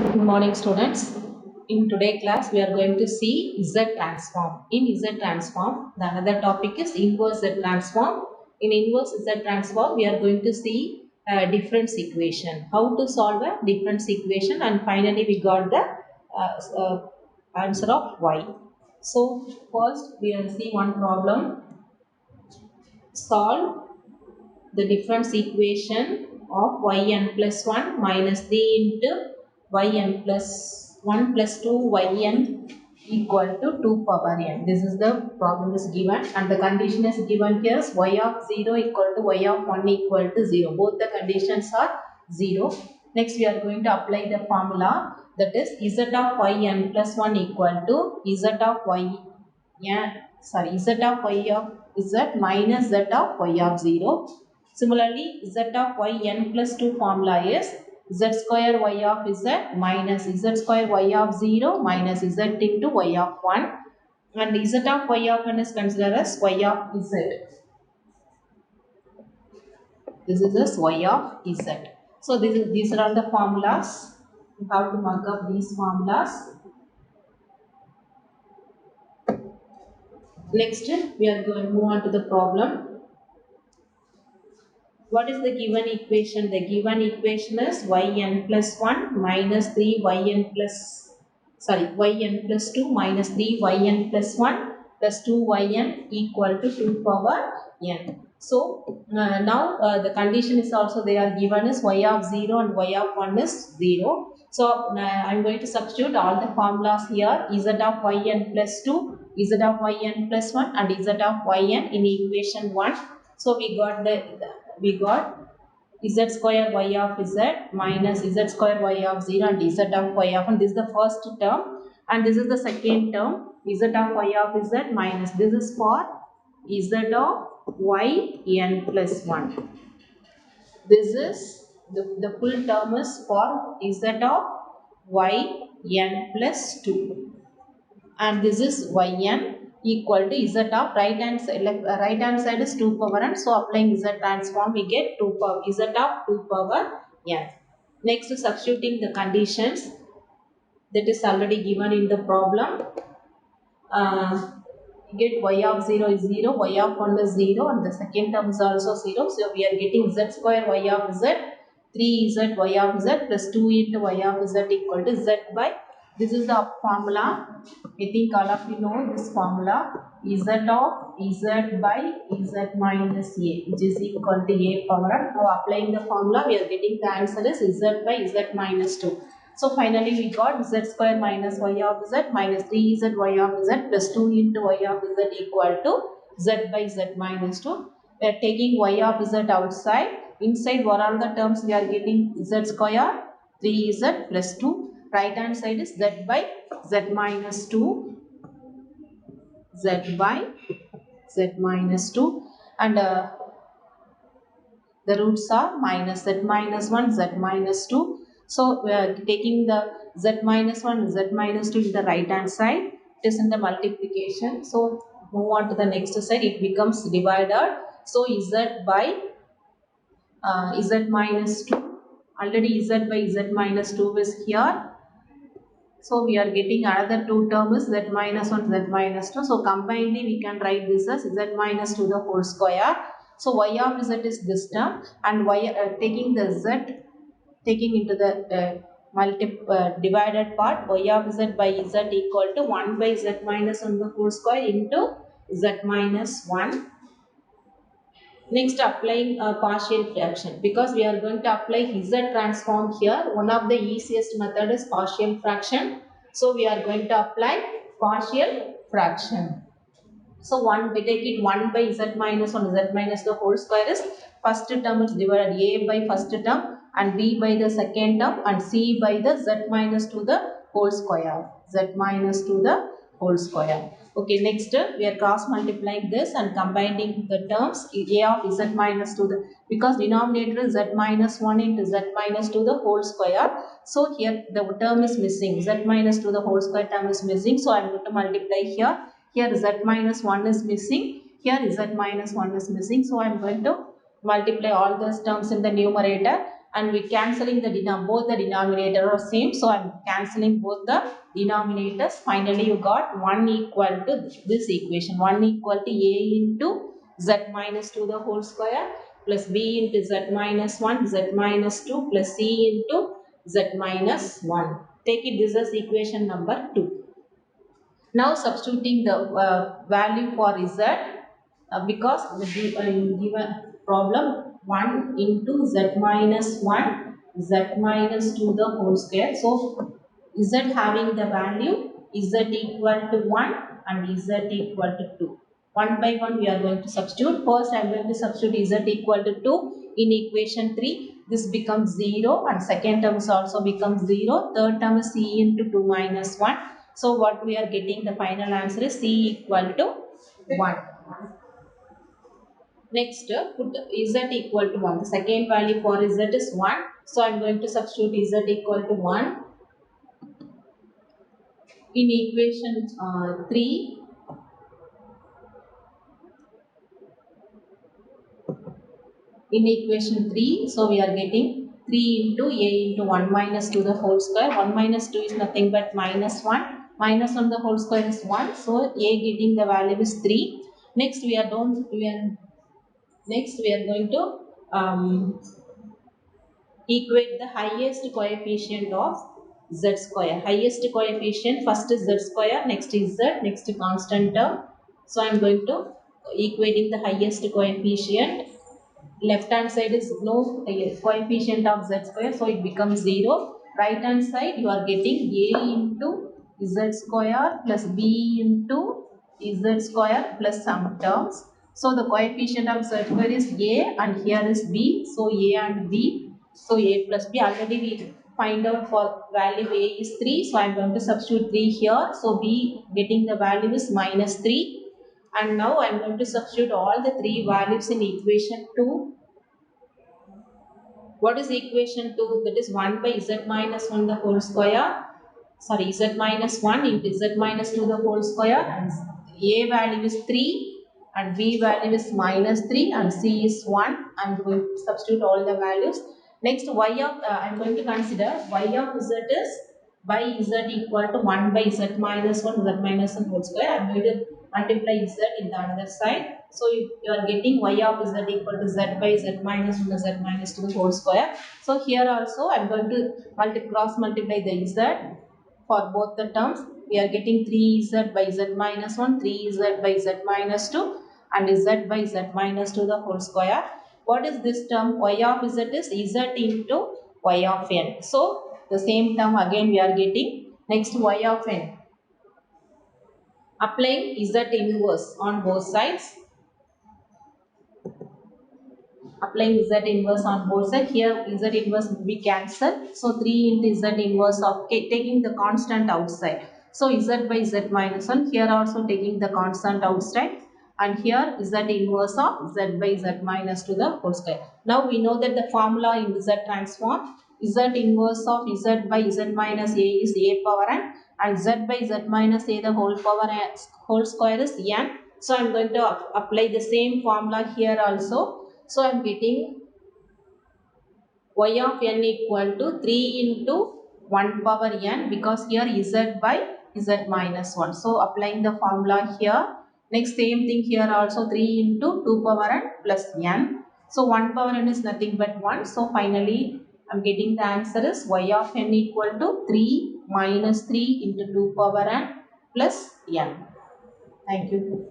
Good morning, students. In today's class, we are going to see Z transform. In Z transform, the another topic is inverse Z transform. In inverse Z transform, we are going to see a difference equation. How to solve a difference equation, and finally we got the answer of y. So first, we will see one problem. Solve the difference equation of yn plus 1 minus 3 into yn plus 1 plus 2 yn equal to 2 power n. This is the problem is given, and the condition is given here is y of 0 equal to y of 1 equal to 0. Both the conditions are 0. Next we are going to apply the formula, that is z of yn plus 1 equal to z of y, z of y of z minus z of y of 0. Similarly, z of yn plus 2 formula is z square y of z minus z square y of 0 minus z into y of 1, and z of y of 1 is considered as y of z. This is as y of z. So these are all the formulas. You have to mark up these formulas. Next, we are going to move on to the problem. What is the given equation? The given equation is yn plus 1 minus 3 yn plus 2 minus 3 yn plus 1 plus 2 yn equal to 2 power n. So now the condition is also they are given is y of 0 and y of 1 is 0. So I am going to substitute all the formulas here. Z of yn plus 2, z of yn plus 1 and z of yn in equation 1. So we got z square y of z minus z square y of 0 and z of y of 1. This is the first term, and this is the second term, z of y of z minus, this is for z of y n plus 1. This is the full term is for z of y n plus 2, and this is yn equal to z of right hand side is 2 power n. So applying z transform, we get 2 power z of 2 power n. Next, substituting the conditions that is already given in the problem. Get y of 0 is 0, y of 1 is 0, and the second term is also 0. So we are getting z square y of z, 3z y of z plus 2 into y of z equal to z by, this is the formula. I think all of you know this formula, z of z by z minus a, which is equal to a power. Now applying the formula, we are getting the answer is z by z minus 2. So finally we got z square minus y of z minus 3z y of z plus 2 into y of z equal to z by z minus 2. We are taking y of z outside. Inside what are the terms we are getting? Z square 3z plus 2. Right hand side is z by z minus 2, z by z minus 2, and the roots are minus z minus 1, z minus 2. So we are taking the z minus 1, z minus 2 in the right hand side. It is in the multiplication. So move on to the next side. It becomes divided. So z by z minus 2. Already z by z minus 2 is here. So we are getting another two terms, z minus 1, z minus 2. So combinedly we can write this as z minus 2 the whole square. So y of z is this term, and y taking the z, taking into the divided part, y of z by z equal to 1 by z minus 1 the whole square into z minus 1. Next, applying a partial fraction, because we are going to apply z transform here. One of the easiest method is partial fraction. So we are going to apply partial fraction. So we take it 1 by z minus 1, z minus the whole square is first term is divided, a by first term and b by the second term and c by the z minus 2 the whole square, z minus 2 the whole square. Okay, next we are cross multiplying this and combining the terms, a of z minus 2 the, because denominator is z minus 1 into z minus 2 the whole square. So here the term is missing, z minus 2 the whole square term is missing. So I am going to multiply here. Here z minus 1 is missing, here z minus 1 is missing. So I am going to multiply all those terms in the numerator and we cancelling the both the denominator are same, so I'm cancelling both the denominators. Finally you got 1 equal to this equation, 1 equal to a into z minus 2 the whole square plus b into z minus 1 z minus 2 plus c into z minus 1. Take it, this is equation number 2. Now substituting the value for z, because in given problem 1 into z minus 1 z minus 2 the whole square. So z having the value z equal to 1 and z equal to 2. One by one we are going to substitute. First I am going to substitute z equal to 2 in equation 3. This becomes 0 and second term is also becomes 0. Third term is c into 2 minus 1. So what we are getting, the final answer is c equal to 1. Next, put z equal to 1. The second value for z is 1. So I am going to substitute z equal to 1 in equation 3. In equation 3, so we are getting 3 into a into 1 minus 2 the whole square. 1 minus 2 is nothing but minus 1. Minus 1 the whole square is 1. So a getting the value is 3. Next we are going to equate the highest coefficient of z square. Highest coefficient, first is z square, next is z, next constant term. So I am going to equating the highest coefficient. Left hand side is no coefficient of z square, so it becomes 0. Right hand side you are getting a into z square plus b into z square plus some terms. So the coefficient of z square is a and here is b, so a and b, so a plus b. Already we find out for value a is 3, so I am going to substitute 3 here. So b getting the value is minus 3. And now I am going to substitute all the three values in equation 2. What is equation 2? That is 1 by z minus 1 the whole square. Sorry, z minus 1 into z minus 2 the whole square. And a value is 3 and b value is minus 3 and c is 1. I am going to substitute all the values. Next, y of, I am going to consider y of z is by z equal to 1 by z minus 1 z minus 1 whole square. I am going to multiply z in the other side. So you are getting y of z equal to z by z minus 1 z minus 2 whole square. So here also I am going to cross multiply the z for both the terms. We are getting 3z by z minus 1, 3z by z minus 2 and z by z minus 2 the whole square. What is this term? Y of z is z into y of n. So the same term again we are getting. Next, y of n. Applying z inverse on both sides. Applying z inverse on both sides. Here z inverse will be cancelled. So 3 into z inverse of taking the constant outside. So z by z minus 1. Here also taking the constant outside. And here z inverse of z by z minus to the whole square. Now we know that the formula in z transform. Z inverse of z by z minus a is a power n. And z by z minus a the whole power n, whole square is n. So I am going to apply the same formula here also. So I am getting y of n equal to 3 into 1 power n, because here z by z minus 1. So applying the formula here. Next same thing here also 3 into 2 power n plus n. So 1 power n is nothing but 1. So finally I am getting the answer is y of n equal to 3 minus 3 into 2 power n plus n. Thank you.